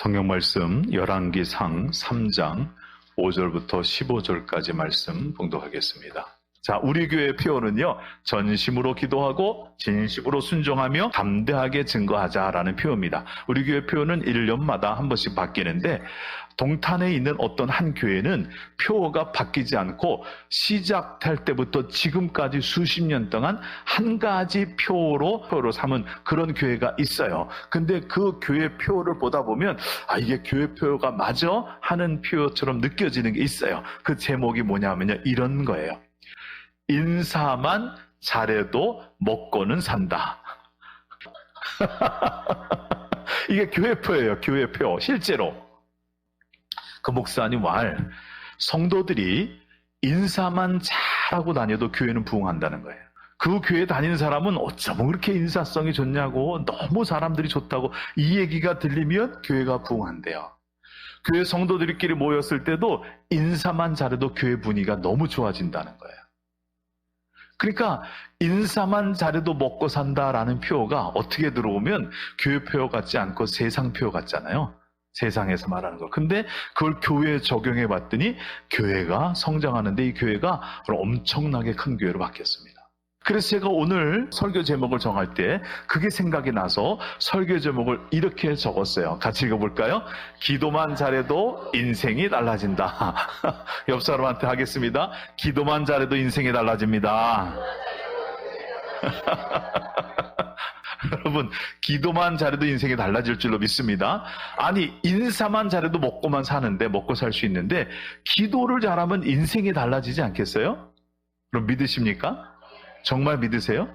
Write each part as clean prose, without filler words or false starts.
성경 말씀 열왕기상 3장 5절부터 15절까지 말씀 봉독하겠습니다. 자, 우리 교회의 표어는요, 전심으로 기도하고 진심으로 순종하며 담대하게 증거하자라는 표어입니다. 우리 교회 표어는 1년마다 한 번씩 바뀌는데, 동탄에 있는 어떤 한 교회는 표어가 바뀌지 않고 시작할 때부터 지금까지 수십 년 동안 한 가지 표어로 삼은 그런 교회가 있어요. 근데 그 교회 표어를 보다 보면 이게 교회 표어가 맞아? 하는 표어처럼 느껴지는 게 있어요. 그 제목이 뭐냐면요, 이런 거예요. 인사만 잘해도 먹고는 산다. 이게 교회표예요. 교회표. 실제로 그 목사님 말, 성도들이 인사만 잘하고 다녀도 교회는 부흥한다는 거예요. 그 교회 다니는 사람은 어쩌면 그렇게 인사성이 좋냐고, 너무 사람들이 좋다고 이 얘기가 들리면 교회가 부흥한대요. 교회 성도들끼리 모였을 때도 인사만 잘해도 교회 분위기가 너무 좋아진다는 거예요. 그러니까 인사만 잘해도 먹고 산다라는 표어가 어떻게 들어오면 교회 표어 같지 않고 세상 표어 같잖아요. 세상에서 말하는 거. 근데 그걸 교회에 적용해 봤더니 교회가 성장하는데 이 교회가 엄청나게 큰 교회로 바뀌었습니다. 그래서 제가 오늘 설교 제목을 정할 때 그게 생각이 나서 설교 제목을 이렇게 적었어요. 같이 읽어볼까요? 기도만 잘해도 인생이 달라진다. 옆 사람한테 하겠습니다. 기도만 잘해도 인생이 달라집니다. 여러분, 기도만 잘해도 인생이 달라질 줄로 믿습니다. 아니, 인사만 잘해도 먹고만 사는데, 먹고 살 수 있는데, 기도를 잘하면 인생이 달라지지 않겠어요? 그럼 믿으십니까? 정말 믿으세요?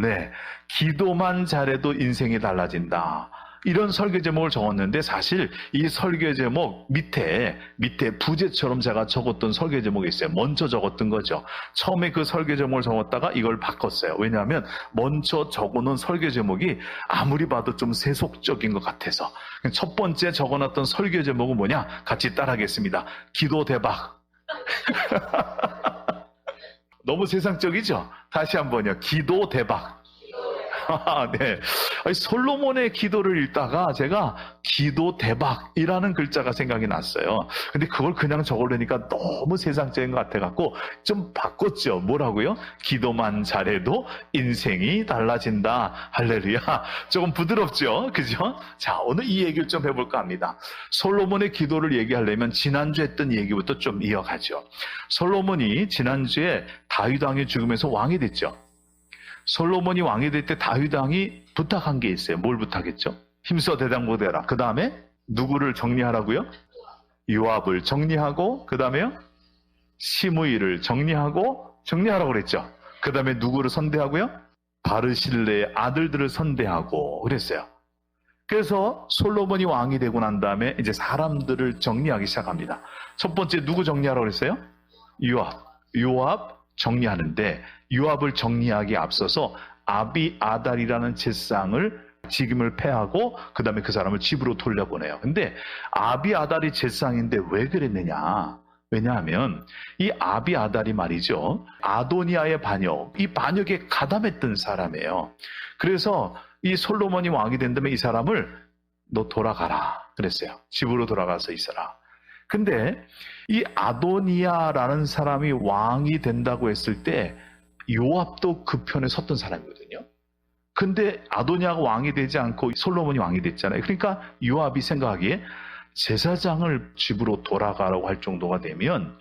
네. 기도만 잘해도 인생이 달라진다. 이런 설교 제목을 적었는데, 사실 이 설교 제목 밑에 부제처럼 제가 적었던 설교 제목이 있어요. 먼저 적었던 거죠. 처음에 그 설교 제목을 적었다가 이걸 바꿨어요. 왜냐하면 먼저 적어놓은 설교 제목이 아무리 봐도 좀 세속적인 것 같아서. 첫 번째 적어놨던 설교 제목은 뭐냐? 같이 따라하겠습니다. 기도 대박. 너무 세상적이죠? 다시 한번요. 기도 대박. 네. 솔로몬의 기도를 읽다가 제가 기도 대박이라는 글자가 생각이 났어요. 근데 그걸 그냥 적으려니까 너무 세상적인 것 같아갖고 좀 바꿨죠. 뭐라고요? 기도만 잘해도 인생이 달라진다. 할렐루야. 조금 부드럽죠? 그죠? 자, 오늘 이 얘기를 좀 해볼까 합니다. 솔로몬의 기도를 얘기하려면 지난주에 했던 얘기부터 좀 이어가죠. 솔로몬이 지난주에 다윗 왕이 죽으면서 왕이 됐죠. 솔로몬이 왕이 될 때 다윗 왕이 부탁한 게 있어요. 뭘 부탁했죠? 힘써 대장부되라. 그 다음에 누구를 정리하라고요? 요압을 정리하고, 그 다음에요? 시므이를 정리하라고 그랬죠. 그 다음에 누구를 선대하고요? 바르실레의 아들들을 선대하고 그랬어요. 그래서 솔로몬이 왕이 되고 난 다음에 이제 사람들을 정리하기 시작합니다. 첫 번째 누구 정리하라고 그랬어요? 요압 정리하는데, 요압을 정리하기에 앞서서 아비아달이라는 제사장을 직임을 패하고 그 다음에 그 사람을 집으로 돌려보내요. 근데 아비아달이 제사장인데 왜 그랬느냐? 왜냐하면 이 아비아달이 말이죠, 아도니아의 반역, 이 반역에 가담했던 사람이에요. 그래서 이 솔로몬이 왕이 된 다음에 이 사람을 너 돌아가라 그랬어요. 집으로 돌아가서 있어라. 근데 이 아도니아라는 사람이 왕이 된다고 했을 때 요압도 그 편에 섰던 사람이거든요. 근데 아도니아가 왕이 되지 않고 솔로몬이 왕이 됐잖아요. 그러니까 요압이 생각하기에 제사장을 집으로 돌아가라고 할 정도가 되면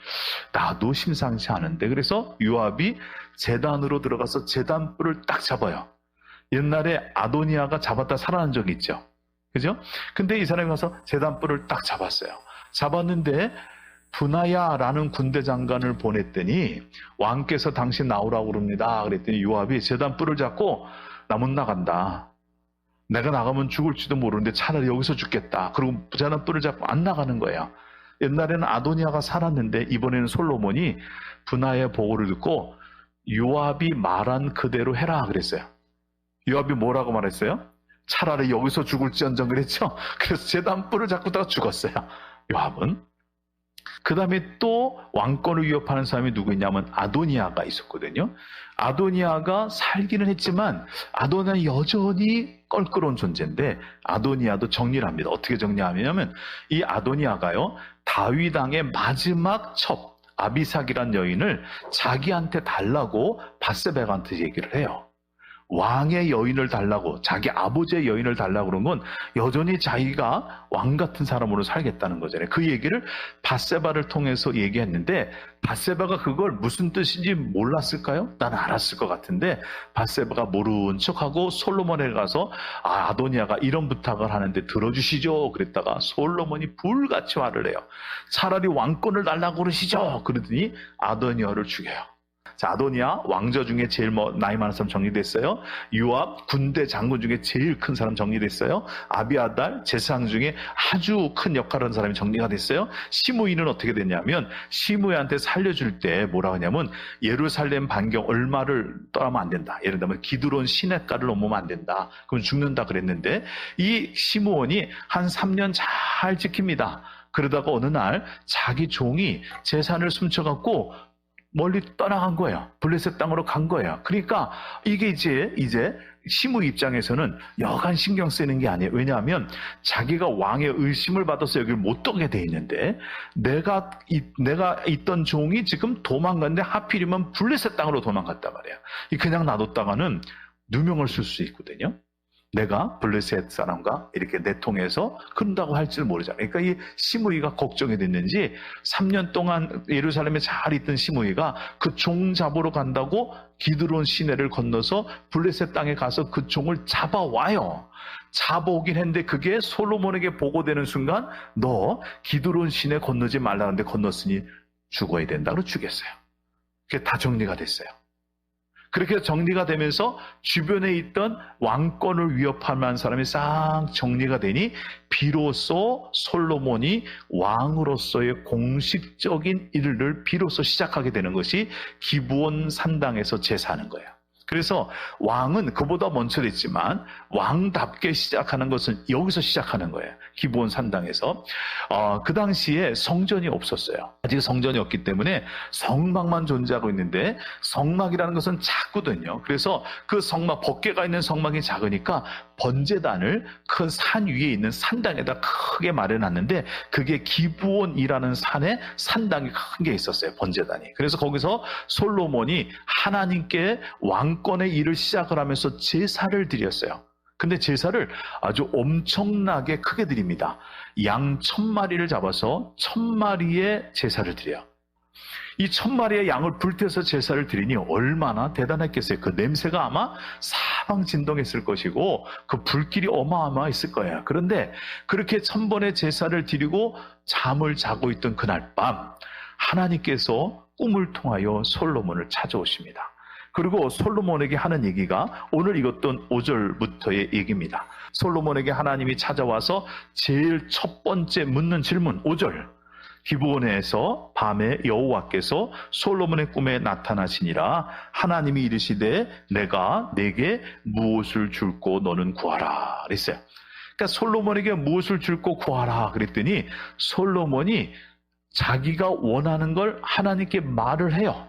나도 심상치 않은데, 그래서 요압이 제단으로 들어가서 제단뿔을 딱 잡아요. 옛날에 아도니아가 잡았다 살아난 적이 있죠. 그죠? 근데 이 사람이 가서 제단뿔을 딱 잡았어요. 잡았는데 분하야라는 군대 장관을 보냈더니 왕께서 당신 나오라고 그럽니다. 그랬더니 요압이 제단뿔을 잡고 나 못 나간다. 내가 나가면 죽을지도 모르는데 차라리 여기서 죽겠다. 그리고 제단뿔을 잡고 안 나가는 거예요. 옛날에는 아도니아가 살았는데 이번에는 솔로몬이 분하야의 보고를 듣고 요압이 말한 그대로 해라 그랬어요. 요압이 뭐라고 말했어요? 차라리 여기서 죽을지언정 그랬죠. 그래서 제단뿔을 잡고다가 죽었어요. 요압은. 그 다음에 또 왕권을 위협하는 사람이 누구 있냐면 아도니아가 있었거든요. 아도니아가 살기는 했지만 아도니아는 여전히 껄끄러운 존재인데 아도니아도 정리를 합니다. 어떻게 정리하냐면 이 아도니아가요, 다윗 왕의 마지막 첩 아비삭이란 여인을 자기한테 달라고 밧세바한테 얘기를 해요. 왕의 여인을 달라고, 자기 아버지의 여인을 달라고 그런 건 여전히 자기가 왕 같은 사람으로 살겠다는 거잖아요. 그 얘기를 밧세바를 통해서 얘기했는데 밧세바가 그걸 무슨 뜻인지 몰랐을까요? 나는 알았을 것 같은데 밧세바가 모른 척하고 솔로몬에 가서 아도니아가 이런 부탁을 하는데 들어주시죠. 그랬다가 솔로몬이 불같이 화를 내요. 차라리 왕권을 달라고 그러시죠. 그러더니 아도니아를 죽여요. 자, 아도니아 왕저 중에 제일 나이 많은 사람 정리됐어요. 요압 군대 장군 중에 제일 큰 사람 정리됐어요. 아비아달 제사장 중에 아주 큰 역할을 하는 사람이 정리가 됐어요. 시므이는 어떻게 됐냐면 시므이한테 살려줄 때 뭐라 하냐면 예루살렘 반경 얼마를 떠나면 안 된다. 예를 들면 기드론 시냇가를 넘으면 안 된다. 그럼 죽는다 그랬는데 이 시므온이 한 3년 잘 지킵니다. 그러다가 어느 날 자기 종이 재산을 훔쳐갖고 멀리 떠나간 거예요. 블레셋 땅으로 간 거예요. 그러니까 이게 이제 시므 입장에서는 여간 신경 쓰이는 게 아니에요. 왜냐하면 자기가 왕의 의심을 받아서 여기를 못 오게 돼 있는데 내가 있던 종이 지금 도망갔는데 하필이면 블레셋 땅으로 도망갔단 말이에요. 그냥 놔뒀다가는 누명을 쓸 수 있거든요. 내가 블레셋 사람과 이렇게 내통해서 그런다고 할지를 모르잖아요. 그러니까 이 시므이가 걱정이 됐는지 3년 동안 예루살렘에 잘 있던 시므이가 그 종 잡으러 간다고 기드론 시내를 건너서 블레셋 땅에 가서 그 종을 잡아와요. 잡아오긴 했는데 그게 솔로몬에게 보고되는 순간 너 기드론 시내 건너지 말라는데 건넜으니 죽어야 된다고 죽였어요. 그게 다 정리가 됐어요. 그렇게 정리가 되면서 주변에 있던 왕권을 위협할 만한 사람이 싹 정리가 되니 비로소 솔로몬이 왕으로서의 공식적인 일을 비로소 시작하게 되는 것이 기브온 산당에서 제사하는 거예요. 그래서 왕은 그보다 먼저 됐지만 왕답게 시작하는 것은 여기서 시작하는 거예요. 기브온 산당에서. 그 당시에 성전이 없었어요. 아직 성전이 없기 때문에 성막만 존재하고 있는데 성막이라는 것은 작거든요. 그래서 그 성막, 법궤가 있는 성막이 작으니까 번제단을 큰 산 위에 있는 산당에다 크게 마련했는데 그게 기브온이라는 산에 산당이 큰 게 있었어요. 번제단이. 그래서 거기서 솔로몬이 하나님께 왕권의 일을 시작을 하면서 제사를 드렸어요. 근데 제사를 아주 엄청나게 크게 드립니다. 양 1000마리를 잡아서 1000마리의 제사를 드려요. 이 1000마리의 양을 불태워서 제사를 드리니 얼마나 대단했겠어요. 그 냄새가 아마 사방 진동했을 것이고 그 불길이 어마어마했을 거예요. 그런데 그렇게 1000번의 제사를 드리고 잠을 자고 있던 그날 밤 하나님께서 꿈을 통하여 솔로몬을 찾아오십니다. 그리고 솔로몬에게 하는 얘기가 오늘 읽었던 5절부터의 얘기입니다. 솔로몬에게 하나님이 찾아와서 제일 첫 번째 묻는 질문 5절. 기브온에서 밤에 여호와께서 솔로몬의 꿈에 나타나시니라. 하나님이 이르시되 내가 내게 무엇을 줄고 너는 구하라 그랬어요. 그러니까 솔로몬에게 무엇을 줄고 구하라 그랬더니 솔로몬이 자기가 원하는 걸 하나님께 말을 해요.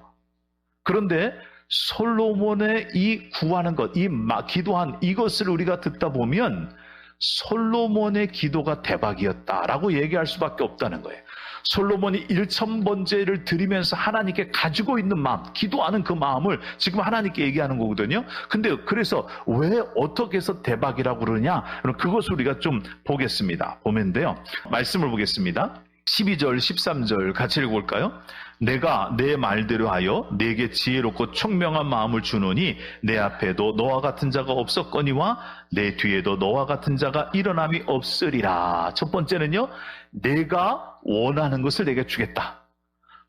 그런데 솔로몬의 이 구하는 것, 이 기도한 이것을 우리가 듣다 보면 솔로몬의 기도가 대박이었다라고 얘기할 수밖에 없다는 거예요. 솔로몬이 1000번제를 드리면서 하나님께 가지고 있는 마음, 기도하는 그 마음을 지금 하나님께 얘기하는 거거든요. 근데 그래서 왜 어떻게 해서 대박이라고 그러냐? 그럼 그것을 우리가 좀 보겠습니다. 보면 돼요. 말씀을 보겠습니다. 12절, 13절 같이 읽어볼까요? 내가 내 말대로 하여 내게 지혜롭고 총명한 마음을 주노니 내 앞에도 너와 같은 자가 없었거니와 내 뒤에도 너와 같은 자가 일어남이 없으리라. 첫 번째는요, 내가 원하는 것을 내게 주겠다.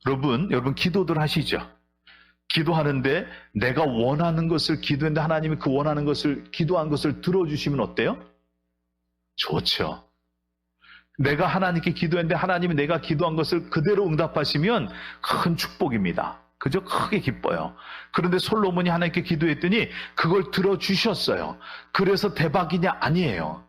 여러분 기도들 하시죠? 기도하는데 내가 원하는 것을 기도했는데 하나님이 그 원하는 것을 기도한 것을 들어주시면 어때요? 좋죠. 내가 하나님께 기도했는데 하나님이 내가 기도한 것을 그대로 응답하시면 큰 축복입니다. 그저 크게 기뻐요. 그런데 솔로몬이 하나님께 기도했더니 그걸 들어주셨어요. 그래서 대박이냐? 아니에요.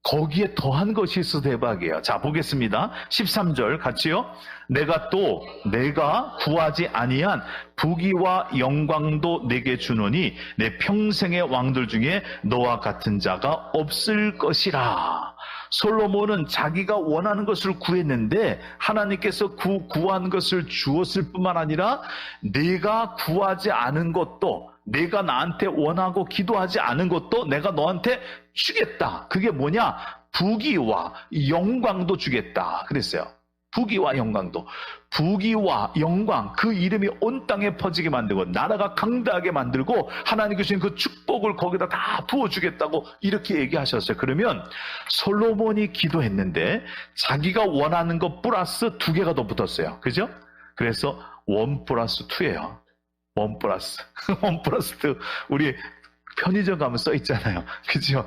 거기에 더한 것이 있어 대박이에요. 자, 보겠습니다. 13절 같이요. 내가 구하지 아니한 부귀와 영광도 내게 주노니 내 평생의 왕들 중에 너와 같은 자가 없을 것이라. 솔로몬은 자기가 원하는 것을 구했는데 하나님께서 구한 것을 주었을 뿐만 아니라 내가 구하지 않은 것도, 내가 나한테 원하고 기도하지 않은 것도 내가 너한테 주겠다. 그게 뭐냐? 부귀와 영광도 주겠다 그랬어요. 부귀와 영광도. 부귀와 영광, 그 이름이 온 땅에 퍼지게 만들고 나라가 강대하게 만들고 하나님께 주신 그 축복을 거기다 다 부어주겠다고 이렇게 얘기하셨어요. 그러면 솔로몬이 기도했는데 자기가 원하는 것 플러스 2개가 더 붙었어요. 그죠? 그래서 1 플러스 2예요. 1 플러스 2. 우리 편의점 가면 써 있잖아요. 그죠?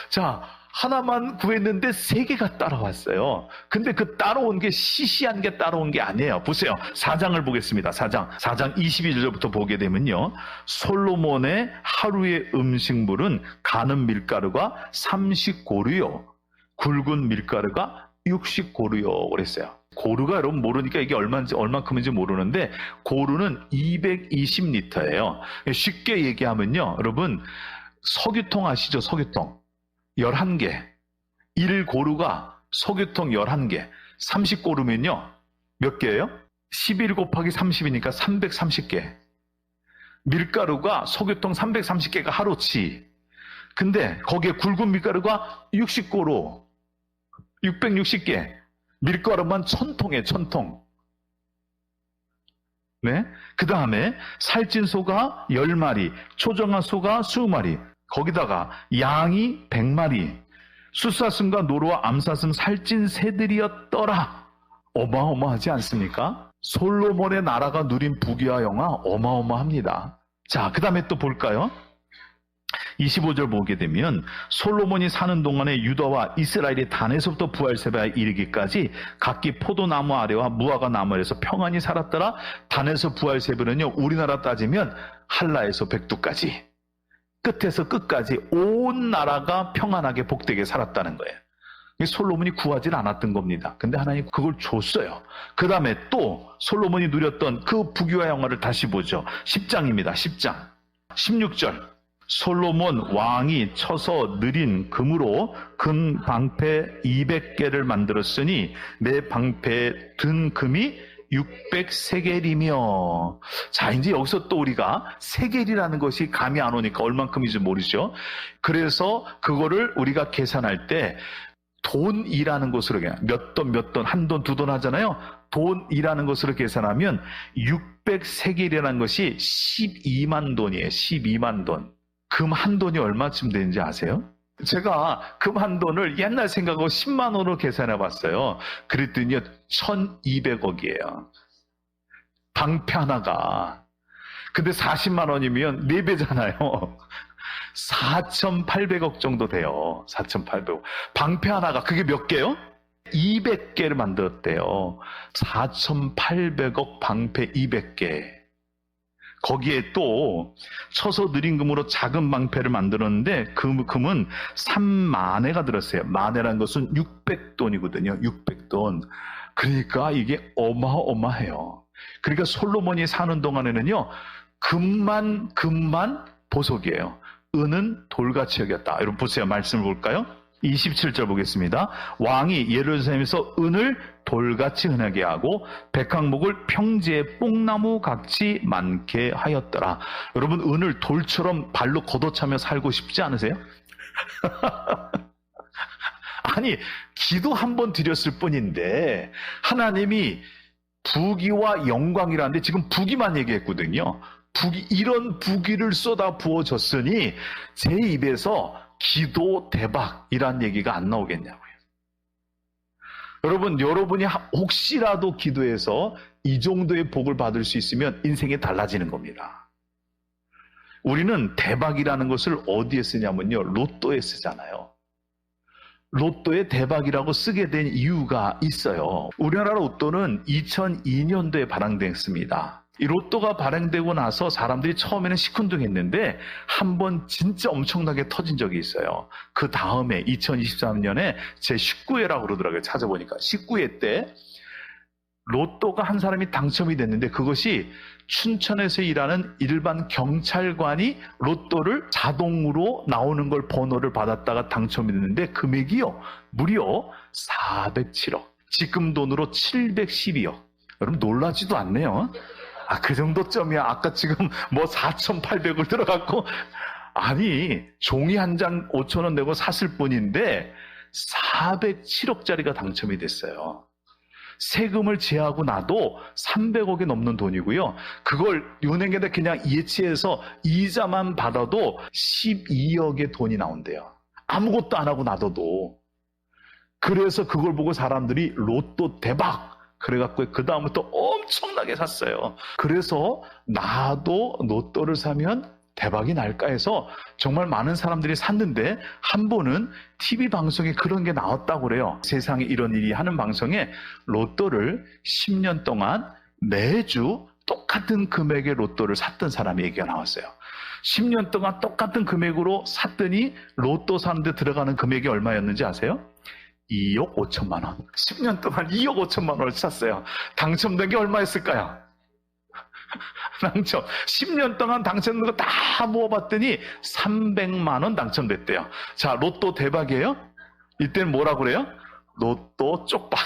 자, 하나만 구했는데 3개가 따라왔어요. 근데 그 따라온 게 시시한 게 따라온 게 아니에요. 보세요. 4장을 보겠습니다. 4장 22절부터 보게 되면요. 솔로몬의 하루의 음식물은 가는 밀가루가 30고루요. 굵은 밀가루가 60고루요. 그랬어요. 고루가 여러분 모르니까 이게 얼만큼인지 모르는데 고루는 220리터예요. 쉽게 얘기하면요. 여러분 석유통 아시죠? 석유통. 11개. 1고루가 석유통 11개. 30고루면요. 몇 개예요? 11 곱하기 30이니까 330개. 밀가루가 석유통 330개가 하루치. 근데 거기에 굵은 밀가루가 60고루. 660개. 밀가루만 1000통에 1000통. 네? 그 다음에 살찐 소가 10마리, 초정한 소가 20마리. 거기다가 양이 100마리, 숫사슴과 노루와 암사슴 살찐 새들이었더라. 어마어마하지 않습니까? 솔로몬의 나라가 누린 부귀와 영화 어마어마합니다. 자, 그 다음에 또 볼까요? 25절 보게 되면 솔로몬이 사는 동안에 유다와 이스라엘이 단에서부터 부엘세바에 이르기까지 각기 포도나무 아래와 무화과 나무 아래에서 평안히 살았더라. 단에서 부엘세바는요, 우리나라 따지면 한라에서 백두까지, 끝에서 끝까지 온 나라가 평안하게 복되게 살았다는 거예요. 솔로몬이 구하진 않았던 겁니다. 근데 하나님 그걸 줬어요. 그 다음에 또 솔로몬이 누렸던 그 부귀와 영화를 다시 보죠. 10장입니다. 10장 16절. 솔로몬 왕이 쳐서 느린 금으로 금 방패 200개를 만들었으니 매 방패에 든 금이 600세겔이며. 자, 이제 여기서 또 우리가 세겔이라는 것이 감이 안 오니까 얼만큼인지 모르죠. 그래서 그거를 우리가 계산할 때 돈이라는 것으로, 몇 돈, 한 돈, 두 돈 하잖아요. 돈이라는 것으로 계산하면 600세겔이라는 것이 12만 돈이에요. 12만 돈. 금 한 돈이 얼마쯤 되는지 아세요? 제가 금 한 돈을 옛날 생각하고 10만 원으로 계산해 봤어요. 그랬더니 1200억이에요. 방패 하나가. 근데 40만 원이면 4배잖아요. 4,800억 정도 돼요. 4,800억. 방패 하나가 그게 몇 개요? 200개를 만들었대요. 4,800억 방패 200개. 거기에 또 쳐서 느린 금으로 작은 방패를 만들었는데 그 금은 3만회가 들었어요. 만회란 것은 600돈이거든요. 600돈. 그러니까 이게 어마어마해요. 그러니까 솔로몬이 사는 동안에는요, 금만 보석이에요. 은은 돌같이 여겼다. 여러분 보세요. 말씀을 볼까요? 27절 보겠습니다. 왕이 예루살렘에서 은을 돌같이 흔하게 하고 백항목을 평지에 뽕나무 같이 많게 하였더라. 여러분 은을 돌처럼 발로 걷어차며 살고 싶지 않으세요? 아니, 기도 한 번 드렸을 뿐인데 하나님이 부귀와 영광이라는데 지금 부귀만 얘기했거든요. 이런 부귀를 쏟아 부어줬으니 제 입에서 기도 대박이란 얘기가 안 나오겠냐고요. 여러분이 혹시라도 기도해서 이 정도의 복을 받을 수 있으면 인생이 달라지는 겁니다. 우리는 대박이라는 것을 어디에 쓰냐면요, 로또에 쓰잖아요. 로또에 대박이라고 쓰게 된 이유가 있어요. 우리나라 로또는 2002년도에 발행됐습니다. 이 로또가 발행되고 나서 사람들이 처음에는 시큰둥했는데 한 번 진짜 엄청나게 터진 적이 있어요. 그 다음에 2023년에 제 19회라고 그러더라고요. 찾아보니까 19회 때 로또가 한 사람이 당첨이 됐는데, 그것이 춘천에서 일하는 일반 경찰관이 로또를 자동으로 나오는 걸 번호를 받았다가 당첨이 됐는데, 금액이요 무려 407억, 지금 돈으로 712억. 여러분 놀라지도 않네요. 그 정도쯤이야. 아까 지금 뭐 4,800을 들어갔고, 아니 종이 한 장 5,000원 내고 샀을 뿐인데 407억짜리가 당첨이 됐어요. 세금을 제하고 나도 300억이 넘는 돈이고요. 그걸 은행에다 그냥 예치해서 이자만 받아도 12억의 돈이 나온대요. 아무것도 안 하고 놔둬도. 그래서 그걸 보고 사람들이 로또 대박! 그래갖고 그 다음부터 엄청나게 샀어요. 그래서 나도 로또를 사면 대박이 날까 해서 정말 많은 사람들이 샀는데, 한 번은 TV 방송에 그런 게 나왔다고 그래요. 세상에 이런 일이 하는 방송에 로또를 10년 동안 매주 똑같은 금액의 로또를 샀던 사람의 얘기가 나왔어요. 10년 동안 똑같은 금액으로 샀더니 로또 사는데 들어가는 금액이 얼마였는지 아세요? 2억 5천만 원. 10년 동안 2억 5천만 원을 샀어요. 당첨된 게 얼마였을까요? 당첨. 10년 동안 당첨된 거 다 모아봤더니 300만 원 당첨됐대요. 자, 로또 대박이에요? 이때는 뭐라고 그래요? 로또 쪽박.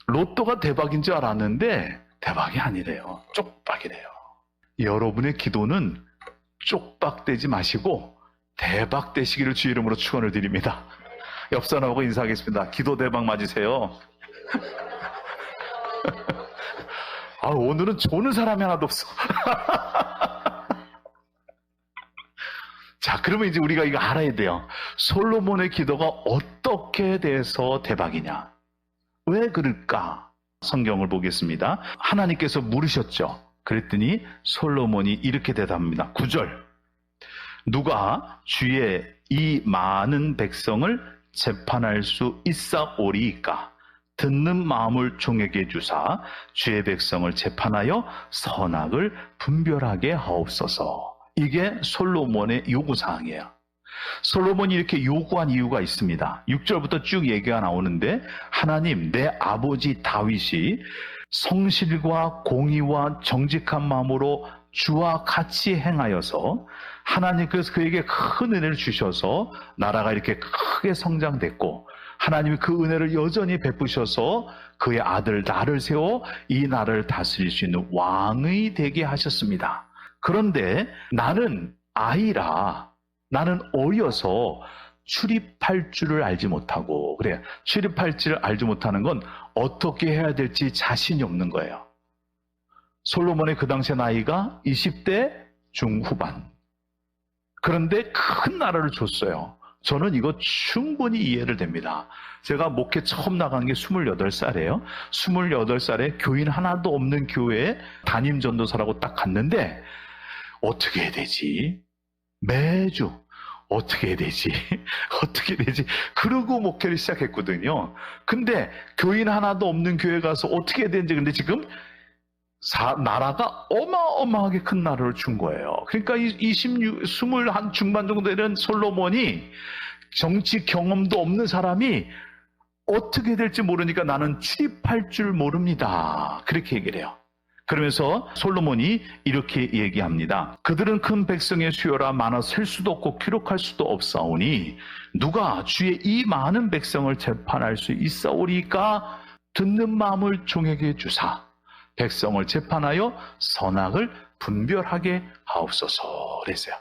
로또가 대박인 줄 알았는데 대박이 아니래요. 쪽박이래요. 여러분의 기도는 쪽박되지 마시고 대박 되시기를 주 이름으로 축원을 드립니다. 옆 사람하고 인사하겠습니다. 기도 대박 맞으세요. 오늘은 조는 사람이 하나도 없어. 자, 그러면 이제 우리가 이거 알아야 돼요. 솔로몬의 기도가 어떻게 돼서 대박이냐? 왜 그럴까? 성경을 보겠습니다. 하나님께서 물으셨죠. 그랬더니 솔로몬이 이렇게 대답합니다. 9절. 누가 주의 이 많은 백성을 재판할 수 있사오리이까? 듣는 마음을 종에게 주사 주의 백성을 재판하여 선악을 분별하게 하옵소서. 이게 솔로몬의 요구사항이에요. 솔로몬이 이렇게 요구한 이유가 있습니다. 6절부터 쭉 얘기가 나오는데, 하나님, 내 아버지 다윗이 성실과 공의와 정직한 마음으로 주와 같이 행하여서 하나님께서 그에게 큰 은혜를 주셔서 나라가 이렇게 크게 성장됐고, 하나님이 그 은혜를 여전히 베푸셔서 그의 아들 나를 세워 이 나라를 다스릴 수 있는 왕이 되게 하셨습니다. 그런데 나는 아이라, 나는 어려서 출입할 줄을 알지 못하고, 그래, 출입할 줄을 알지 못하는 건 어떻게 해야 될지 자신이 없는 거예요. 솔로몬의 그 당시의 나이가 20대 중후반. 그런데 큰 나라를 줬어요. 저는 이거 충분히 이해를 됩니다. 제가 목회 처음 나간 게 28살이에요. 28살에 교인 하나도 없는 교회에 담임 전도사라고 딱 갔는데, 어떻게 해야 되지? 매주 어떻게 해야 되지? 어떻게 해야 되지? 그러고 목회를 시작했거든요. 근데 교인 하나도 없는 교회 가서 어떻게 해야 되는지, 근데 지금 나라가 어마어마하게 큰 나라를 준 거예요. 그러니까 21 중반 정도 되는 솔로몬이 정치 경험도 없는 사람이 어떻게 될지 모르니까 나는 출입할 줄 모릅니다. 그렇게 얘기를 해요. 그러면서 솔로몬이 이렇게 얘기합니다. 그들은 큰 백성의 수요라 많아 셀 수도 없고 기록할 수도 없사오니 누가 주의 이 많은 백성을 재판할 수 있사오리까? 듣는 마음을 종에게 주사 백성을 재판하여 선악을 분별하게 하옵소서 그랬어요.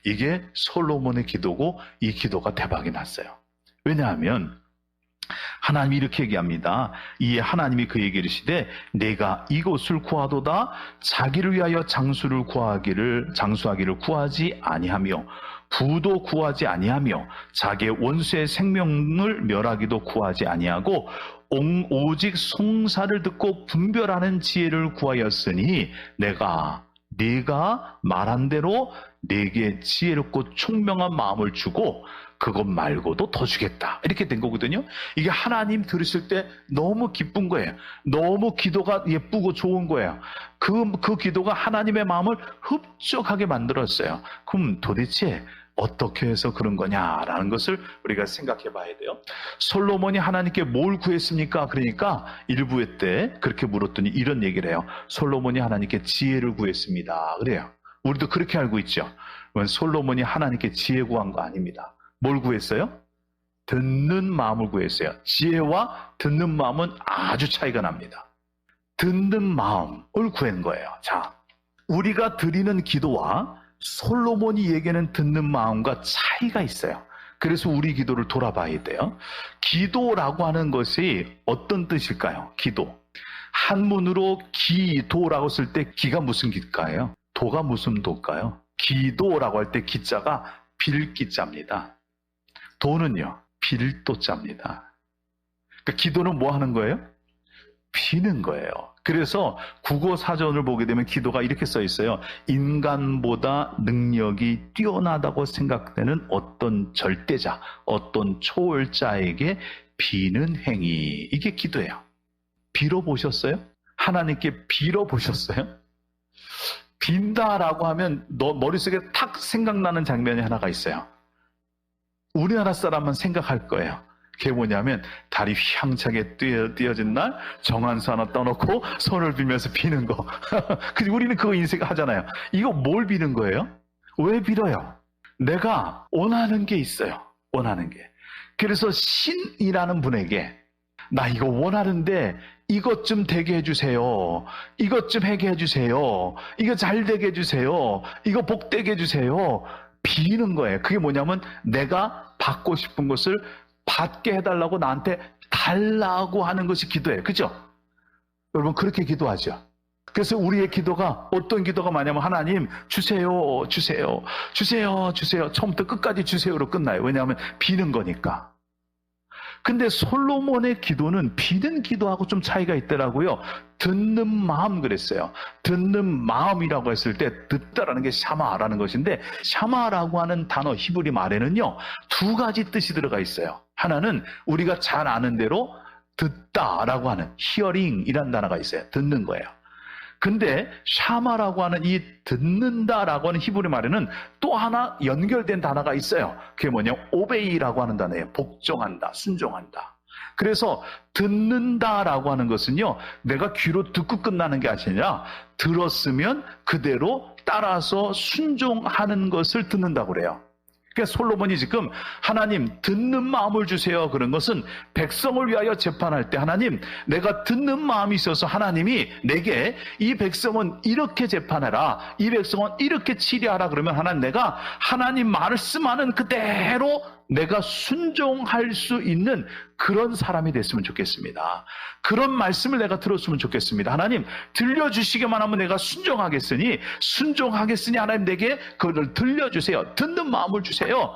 이게 솔로몬의 기도고, 이 기도가 대박이 났어요. 왜냐하면 하나님이 이렇게 얘기합니다. 이에 하나님이 그에게 이르시되 내가 이곳을 구하도다 자기를 위하여 장수하기를 구하지 아니하며 부도 구하지 아니하며 자기의 원수의 생명을 멸하기도 구하지 아니하고 오직 송사를 듣고 분별하는 지혜를 구하였으니 내가 네가 말한 대로 네게 지혜롭고 총명한 마음을 주고 그것 말고도 더 주겠다. 이렇게 된 거거든요. 이게 하나님 들으실 때 너무 기쁜 거예요. 너무 기도가 예쁘고 좋은 거예요. 그 기도가 하나님의 마음을 흡족하게 만들었어요. 그럼 도대체 어떻게 해서 그런 거냐라는 것을 우리가 생각해 봐야 돼요. 솔로몬이 하나님께 뭘 구했습니까? 그러니까 1부회 때 그렇게 물었더니 이런 얘기를 해요. 솔로몬이 하나님께 지혜를 구했습니다. 그래요. 우리도 그렇게 알고 있죠. 솔로몬이 하나님께 지혜 구한 거 아닙니다. 뭘 구했어요? 듣는 마음을 구했어요. 지혜와 듣는 마음은 아주 차이가 납니다. 듣는 마음을 구한 거예요. 자, 우리가 드리는 기도와 솔로몬이 얘기하는 듣는 마음과 차이가 있어요. 그래서 우리 기도를 돌아봐야 돼요. 기도라고 하는 것이 어떤 뜻일까요? 기도. 한문으로 기도라고 쓸 때 기가 무슨 기일까요? 도가 무슨 도일까요? 기도라고 할 때 기자가 빌기자입니다. 도는요, 빌도자입니다. 그러니까 기도는 뭐 하는 거예요? 비는 거예요. 그래서 국어 사전을 보게 되면 기도가 이렇게 써 있어요. 인간보다 능력이 뛰어나다고 생각되는 어떤 절대자, 어떤 초월자에게 비는 행위. 이게 기도예요. 빌어보셨어요? 하나님께 빌어보셨어요? 빈다라고 하면 너 머릿속에 탁 생각나는 장면이 하나가 있어요. 우리나라 사람만 생각할 거예요. 그게 뭐냐면 다리 휘황차게 띄어진 날 정한수 하나 떠놓고 손을 빌면서 비는 거. 그리고 우리는 그거 인생 하잖아요. 이거 뭘 비는 거예요? 왜 빌어요? 내가 원하는 게 있어요. 원하는 게. 그래서 신이라는 분에게 나 이거 원하는데 이것 좀 되게 해주세요. 이것 좀 하게 해주세요. 이거 잘 되게 해주세요. 이거 복되게 해주세요. 비는 거예요. 그게 뭐냐면 내가 받고 싶은 것을 받게 해달라고 나한테 달라고 하는 것이 기도예요. 그죠? 여러분 그렇게 기도하죠. 그래서 우리의 기도가 어떤 기도가 많냐면 하나님 주세요, 주세요, 주세요, 주세요. 처음부터 끝까지 주세요로 끝나요. 왜냐하면 비는 거니까. 근데 솔로몬의 기도는 비는 기도하고 좀 차이가 있더라고요. 듣는 마음 그랬어요. 듣는 마음이라고 했을 때 듣다라는 게 샤마라는 것인데 샤마라고 하는 단어 히브리 말에는요 2가지 뜻이 들어가 있어요. 하나는 우리가 잘 아는 대로 듣다라고 하는 히어링이라는 단어가 있어요. 듣는 거예요. 근데 샤마라고 하는 이 듣는다라고 하는 히브리 말에는 또 하나 연결된 단어가 있어요. 그게 뭐냐? 오베이라고 하는 단어예요. 복종한다, 순종한다. 그래서 듣는다라고 하는 것은요, 내가 귀로 듣고 끝나는 게 아니라 들었으면 그대로 따라서 순종하는 것을 듣는다고 그래요. 그러니까 솔로몬이 지금 하나님 듣는 마음을 주세요. 그런 것은 백성을 위하여 재판할 때 하나님 내가 듣는 마음이 있어서 하나님이 내게 이 백성은 이렇게 재판해라. 이 백성은 이렇게 치리하라. 그러면 하나님 내가 하나님 말씀하는 그대로 내가 순종할 수 있는 그런 사람이 됐으면 좋겠습니다. 그런 말씀을 내가 들었으면 좋겠습니다. 하나님 들려주시기만 하면 내가 순종하겠으니 하나님 내게 그걸 들려주세요. 듣는 마음을 주세요.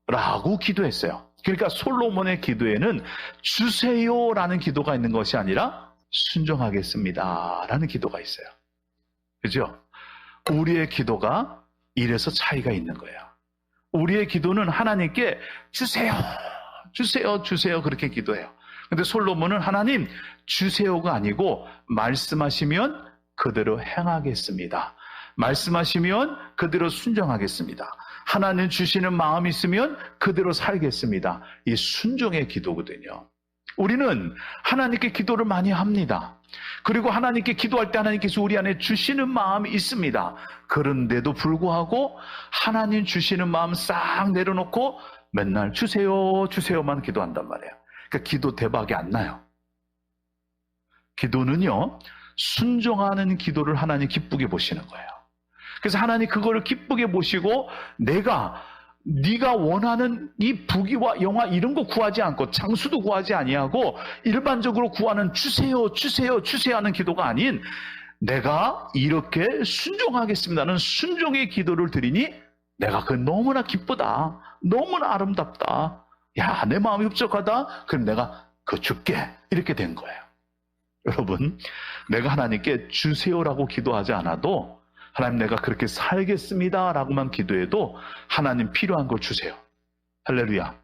라고 기도했어요. 그러니까 솔로몬의 기도에는 주세요라는 기도가 있는 것이 아니라 순종하겠습니다 라는 기도가 있어요. 그죠? 우리의 기도가 이래서 차이가 있는 거예요. 우리의 기도는 하나님께 주세요, 주세요, 주세요 그렇게 기도해요. 근데 솔로몬은 하나님 주세요가 아니고 말씀하시면 그대로 행하겠습니다. 말씀하시면 그대로 순종하겠습니다. 하나님 주시는 마음이 있으면 그대로 살겠습니다. 이 순종의 기도거든요. 우리는 하나님께 기도를 많이 합니다. 그리고 하나님께 기도할 때 하나님께서 우리 안에 주시는 마음이 있습니다. 그런데도 불구하고 하나님 주시는 마음 싹 내려놓고 맨날 주세요, 주세요만 기도한단 말이에요. 그러니까 기도 대박이 안 나요. 기도는요, 순종하는 기도를 하나님 기쁘게 보시는 거예요. 그래서 하나님 그거를 기쁘게 보시고 네가 원하는 이 부귀와 영화 이런 거 구하지 않고 장수도 구하지 아니하고 일반적으로 구하는 주세요, 주세요, 주세요 하는 기도가 아닌 내가 이렇게 순종하겠습니다는 순종의 기도를 드리니 내가 그 너무나 기쁘다. 너무나 아름답다. 야, 내 마음이 흡족하다. 그럼 내가 그거 줄게. 이렇게 된 거예요. 여러분, 내가 하나님께 주세요라고 기도하지 않아도 하나님 내가 그렇게 살겠습니다 라고만 기도해도 하나님 필요한 걸 주세요. 할렐루야.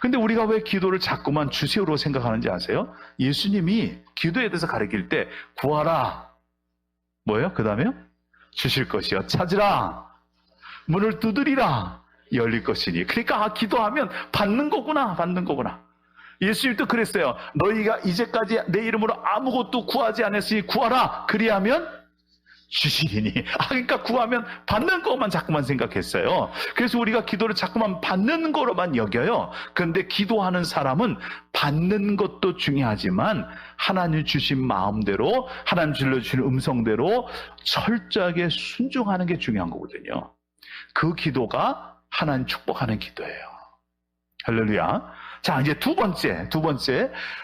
근데 우리가 왜 기도를 자꾸만 주세요로 생각하는지 아세요? 예수님이 기도에 대해서 가르칠 때 구하라. 뭐예요? 그 다음에요? 주실 것이요. 찾으라. 문을 두드리라. 열릴 것이니. 그러니까 기도하면 받는 거구나. 받는 거구나. 예수님도 그랬어요. 너희가 이제까지 내 이름으로 아무것도 구하지 않았으니 구하라. 그리하면 주시리니. 그러니까 구하면 받는 것만 자꾸만 생각했어요. 그래서 우리가 기도를 자꾸만 받는 거로만 여겨요. 그런데 기도하는 사람은 받는 것도 중요하지만 하나님 주신 마음대로, 하나님 들려주신 음성대로 철저하게 순종하는 게 중요한 거거든요. 그 기도가 하나님 축복하는 기도예요. 할렐루야. 자, 이제 두 번째.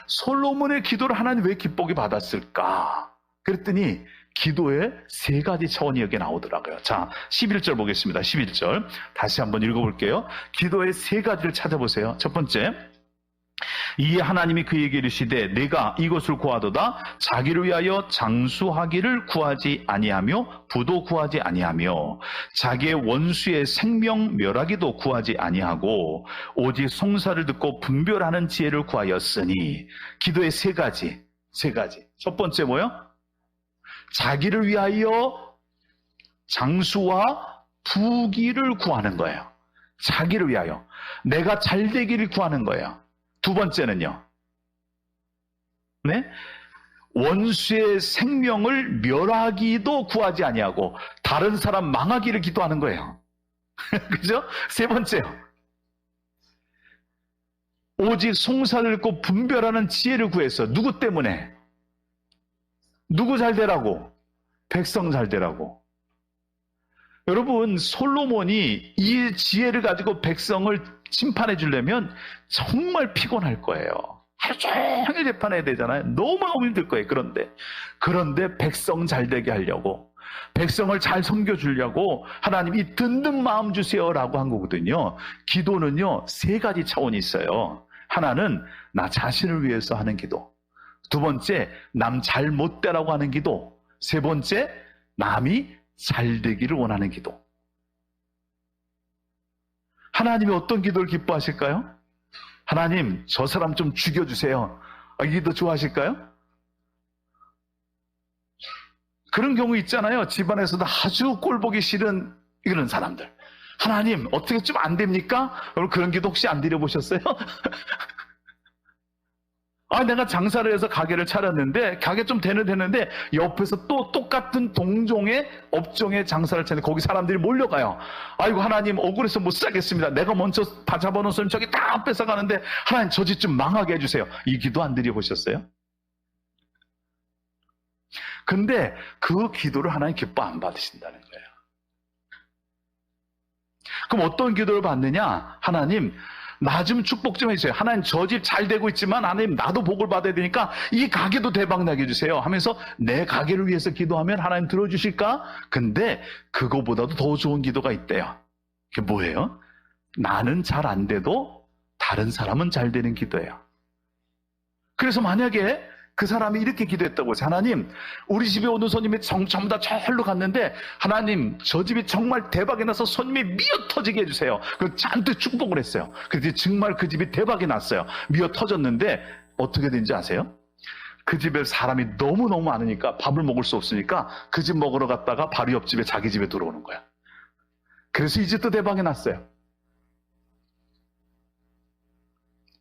솔로몬의 기도를 하나님 왜 기쁘게 받았을까? 그랬더니 기도의 세 가지 차원이 여기 나오더라고요. 자, 11절 보겠습니다. 11절. 다시 한번 읽어볼게요. 기도의 세 가지를 찾아보세요. 첫 번째. 이에 하나님이 그에게 이르시되 내가 이것을 구하도다 자기를 위하여 장수하기를 구하지 아니하며 부도 구하지 아니하며 자기의 원수의 생명 멸하기도 구하지 아니하고 오직 송사를 듣고 분별하는 지혜를 구하였으니. 기도의 세 가지. 첫 번째 뭐요? 자기를 위하여 장수와 부귀를 구하는 거예요. 자기를 위하여. 내가 잘 되기를 구하는 거예요. 두 번째는요. 네? 원수의 생명을 멸하기도 구하지 아니하고 다른 사람 망하기를 기도하는 거예요. 그죠? 세 번째요. 오직 송사를 읽고 분별하는 지혜를 구해서. 누구 때문에? 누구 잘 되라고? 백성 잘 되라고. 여러분, 솔로몬이 이 지혜를 가지고 백성을 심판해 주려면 정말 피곤할 거예요. 하루 종일 재판해야 되잖아요. 너무너무 힘들 거예요. 그런데 백성 잘 되게 하려고, 백성을 잘 섬겨주려고 하나님이 든든 마음 주세요라고 한 거거든요. 기도는요, 세 가지 차원이 있어요. 하나는 나 자신을 위해서 하는 기도. 두 번째, 남 잘 못 되라고 하는 기도. 세 번째, 남이 잘 되기를 원하는 기도. 하나님이 어떤 기도를 기뻐하실까요? 하나님, 저 사람 좀 죽여주세요. 이 기도 좋아하실까요? 그런 경우 있잖아요. 집안에서도 아주 꼴보기 싫은 이런 사람들. 하나님, 어떻게 좀 안 됩니까? 여러분, 그런 기도 혹시 안 드려보셨어요? 내가 장사를 해서 가게를 차렸는데 가게 좀 되는데 옆에서 또 똑같은 동종의 업종의 장사를 차렸는데 거기 사람들이 몰려가요. 아이고, 하나님, 억울해서 못 사겠습니다. 내가 먼저 다 잡아놓은 손님 저기 다 뺏어가는데 하나님, 저 집 좀 망하게 해주세요. 이 기도 안 드려보셨어요? 근데 그 기도를 하나님 기뻐 안 받으신다는 거예요. 그럼 어떤 기도를 받느냐? 하나님, 나 좀 축복 좀 해주세요. 하나님, 저 집 잘 되고 있지만 하나님, 나도 복을 받아야 되니까 이 가게도 대박나게 해주세요 하면서 내 가게를 위해서 기도하면 하나님 들어주실까? 근데 그거보다도 더 좋은 기도가 있대요. 그게 뭐예요? 나는 잘 안 돼도 다른 사람은 잘 되는 기도예요. 그래서 만약에 그 사람이 이렇게 기도했다고 해서, 하나님, 우리 집에 오는 손님이 전부 다 저리로 갔는데 하나님, 저 집이 정말 대박이 나서 손님이 미어 터지게 해주세요. 그 잔뜩 축복을 했어요. 그래서 정말 그 집이 대박이 났어요. 미어 터졌는데 어떻게 된지 아세요? 그 집에 사람이 너무너무 많으니까 밥을 먹을 수 없으니까 그 집 먹으러 갔다가 바로 옆집에 자기 집에 들어오는 거야. 그래서 이 집도 대박이 났어요.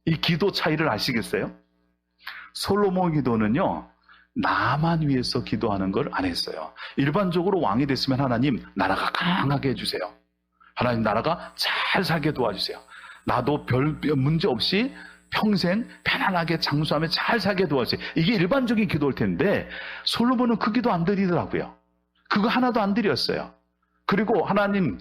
이 기도 차이를 아시겠어요? 솔로몬 기도는요, 나만 위해서 기도하는 걸 안 했어요. 일반적으로 왕이 됐으면 하나님, 나라가 강하게 해주세요. 하나님, 나라가 잘 살게 도와주세요. 나도 별 문제 없이 평생 편안하게 장수하며 잘 살게 도와주세요. 이게 일반적인 기도일 텐데 솔로몬은 그 기도 안 드리더라고요. 그거 하나도 안 드렸어요. 그리고 하나님,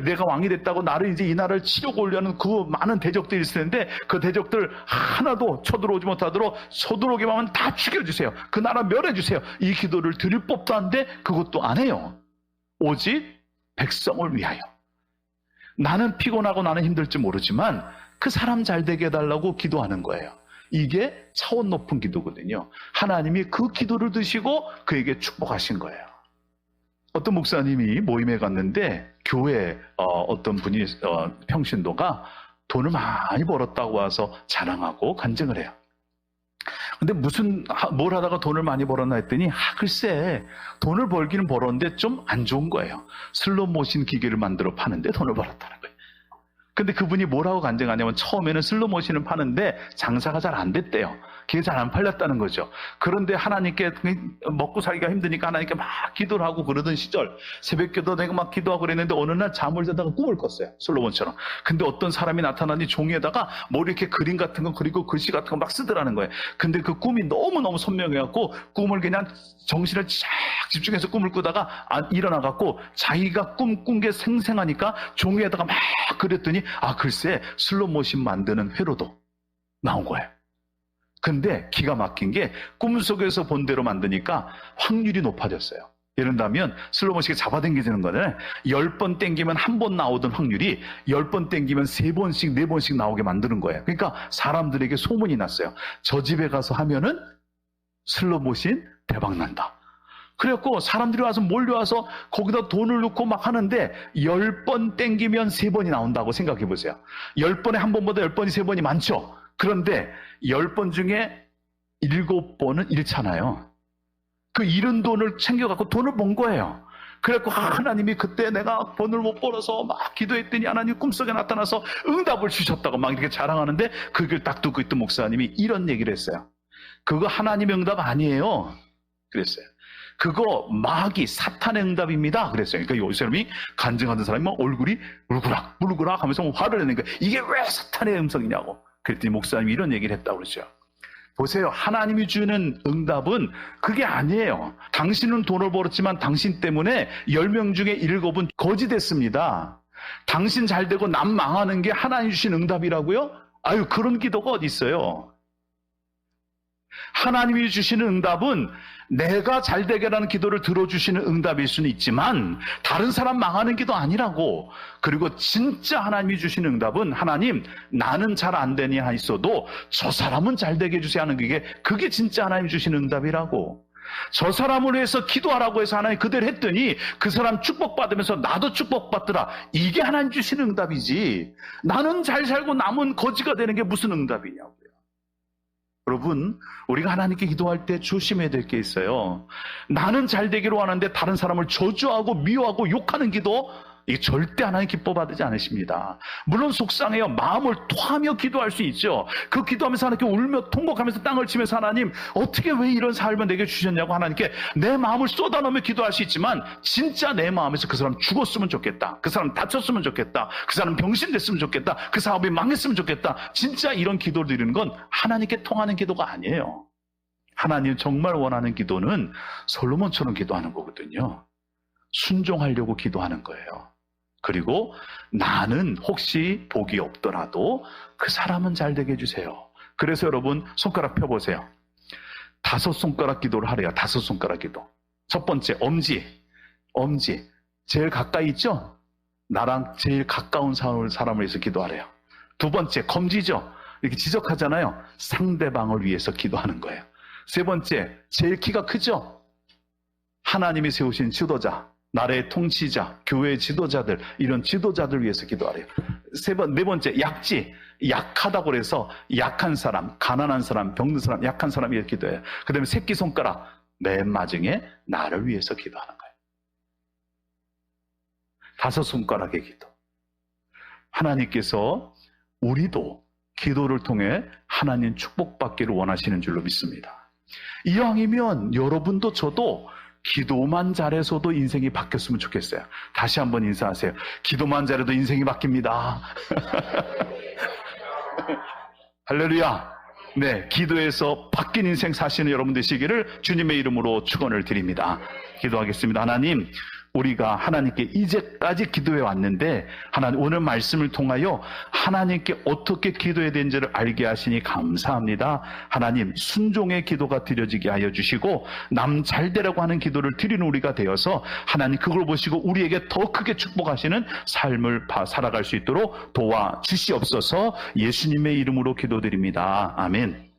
내가 왕이 됐다고 나를 이제 이 나라를 치려고 오려는 그 많은 대적들이 있을 텐데 그 대적들 하나도 쳐들어오지 못하도록 쳐들어오기만 하면 다 죽여주세요. 그 나라 멸해주세요. 이 기도를 드릴 법도 한데 그것도 안 해요. 오직 백성을 위하여. 나는 피곤하고 나는 힘들지 모르지만 그 사람 잘 되게 해달라고 기도하는 거예요. 이게 차원 높은 기도거든요. 하나님이 그 기도를 드시고 그에게 축복하신 거예요. 어떤 목사님이 모임에 갔는데 교회 어떤 분이 평신도가 돈을 많이 벌었다고 와서 자랑하고 간증을 해요. 근데 뭘 하다가 돈을 많이 벌었나 했더니 글쎄 돈을 벌기는 벌었는데 좀 안 좋은 거예요. 슬롯머신 기계를 만들어 파는데 돈을 벌었다는 거예요. 근데 그분이 뭐라고 간증하냐면 처음에는 슬롯머신을 파는데 장사가 잘 안 됐대요. 그게 잘 안 팔렸다는 거죠. 그런데 하나님께 먹고 살기가 힘드니까 하나님께 막 기도를 하고 그러던 시절, 새벽기도 내가 막 기도하고 그랬는데 어느 날 잠을 자다가 꿈을 꿨어요. 솔로몬처럼. 근데 어떤 사람이 나타나니 종이에다가 뭐 이렇게 그림 같은 거 그리고 글씨 같은 거 막 쓰더라는 거예요. 근데 그 꿈이 너무너무 선명해갖고 꿈을 그냥 정신을 쫙 집중해서 꿈을 꾸다가 일어나갖고 자기가 꿈 꾼 게 생생하니까 종이에다가 막 그랬더니 글쎄 슬롯머신 만드는 회로도 나온 거예요. 근데 기가 막힌 게 꿈속에서 본 대로 만드니까 확률이 높아졌어요. 예를 들면 슬롯머신이 잡아당겨지는 거는 10번 땡기면 한 번 나오던 확률이 10번 땡기면 3번씩 4번씩 나오게 만드는 거예요. 그러니까 사람들에게 소문이 났어요. 저 집에 가서 하면은 슬롯머신 대박 난다. 그래갖고 사람들이 와서 몰려와서 거기다 돈을 넣고 막 하는데 10번 땡기면 3번이 나온다고 생각해 보세요. 10번에 한 번보다 10번이 3번이 많죠. 그런데 10번 중에 7번은 잃잖아요. 그 잃은 돈을 챙겨갖고 돈을 번 거예요. 그래갖고 하나님이 그때 내가 돈을 못 벌어서 막 기도했더니 하나님 꿈속에 나타나서 응답을 주셨다고 막 이렇게 자랑하는데 그걸 딱 듣고 있던 목사님이 이런 얘기를 했어요. 그거 하나님의 응답 아니에요. 그랬어요. 그거 마귀 사탄의 응답입니다. 그랬어요. 그러니까 이 사람이 간증하던 사람이 막 얼굴이 울그락 하면서 화를 내는 거예요. 이게 왜 사탄의 음성이냐고. 그랬더니 목사님이 이런 얘기를 했다고 그러죠. 보세요. 하나님이 주는 응답은 그게 아니에요. 당신은 돈을 벌었지만 당신 때문에 10명 중에 7은 거지 됐습니다. 당신 잘 되고 남 망하는 게 하나님 주신 응답이라고요? 그런 기도가 어디 있어요. 하나님이 주시는 응답은 내가 잘 되게라는 기도를 들어주시는 응답일 수는 있지만 다른 사람 망하는 기도 아니라고. 그리고 진짜 하나님이 주시는 응답은 하나님 나는 잘 안 되니 하있어도 저 사람은 잘 되게 해주세요 하는 그게 진짜 하나님이 주시는 응답이라고. 저 사람을 위해서 기도하라고 해서 하나님 그대로 했더니 그 사람 축복받으면서 나도 축복받더라. 이게 하나님 주시는 응답이지. 나는 잘 살고 남은 거지가 되는 게 무슨 응답이냐고요. 여러분, 우리가 하나님께 기도할 때 조심해야 될 게 있어요. 나는 잘 되기로 하는데 다른 사람을 저주하고 미워하고 욕하는 기도, 이게 절대 하나님 기뻐 받지 않으십니다. 물론 속상해요. 마음을 토하며 기도할 수 있죠. 그 기도하면서 하나님께 울며 통곡하면서 땅을 치면서 하나님 어떻게 왜 이런 삶을 내게 주셨냐고 하나님께 내 마음을 쏟아넣으며 기도할 수 있지만 진짜 내 마음에서 그 사람 죽었으면 좋겠다. 그 사람 다쳤으면 좋겠다. 그 사람 병신됐으면 좋겠다. 그 사업이 망했으면 좋겠다. 진짜 이런 기도를 드리는 건 하나님께 통하는 기도가 아니에요. 하나님 정말 원하는 기도는 솔로몬처럼 기도하는 거거든요. 순종하려고 기도하는 거예요. 그리고 나는 혹시 복이 없더라도 그 사람은 잘 되게 해주세요. 그래서 여러분 손가락 펴보세요. 5손가락 기도를 하래요. 5손가락 기도. 첫 번째 엄지. 제일 가까이 있죠? 나랑 제일 가까운 사람을 위해서 기도하래요. 두 번째 검지죠? 이렇게 지적하잖아요. 상대방을 위해서 기도하는 거예요. 세 번째 제일 키가 크죠? 하나님이 세우신 지도자, 나라의 통치자, 교회 지도자들, 이런 지도자들 위해서 기도하래요. 네 번째, 약지. 약하다고 그래서 약한 사람, 가난한 사람, 병든 사람, 약한 사람 위해서 기도해요. 그 다음에 새끼손가락, 맨 마지막에 나를 위해서 기도하는 거예요. 5손가락의 기도. 하나님께서 우리도 기도를 통해 하나님 축복받기를 원하시는 줄로 믿습니다. 이왕이면 여러분도 저도 기도만 잘해서도 인생이 바뀌었으면 좋겠어요. 다시 한번 인사하세요. 기도만 잘해도 인생이 바뀝니다. 할렐루야. 네, 기도해서 바뀐 인생 사시는 여러분 되시기를 주님의 이름으로 축원을 드립니다. 기도하겠습니다. 하나님, 우리가 하나님께 이제까지 기도해 왔는데 하나님 오늘 말씀을 통하여 하나님께 어떻게 기도해야 되는지를 알게 하시니 감사합니다. 하나님 순종의 기도가 드려지게 하여 주시고 남 잘되라고 하는 기도를 드리는 우리가 되어서 하나님 그걸 보시고 우리에게 더 크게 축복하시는 삶을 살아갈 수 있도록 도와주시옵소서. 예수님의 이름으로 기도드립니다. 아멘.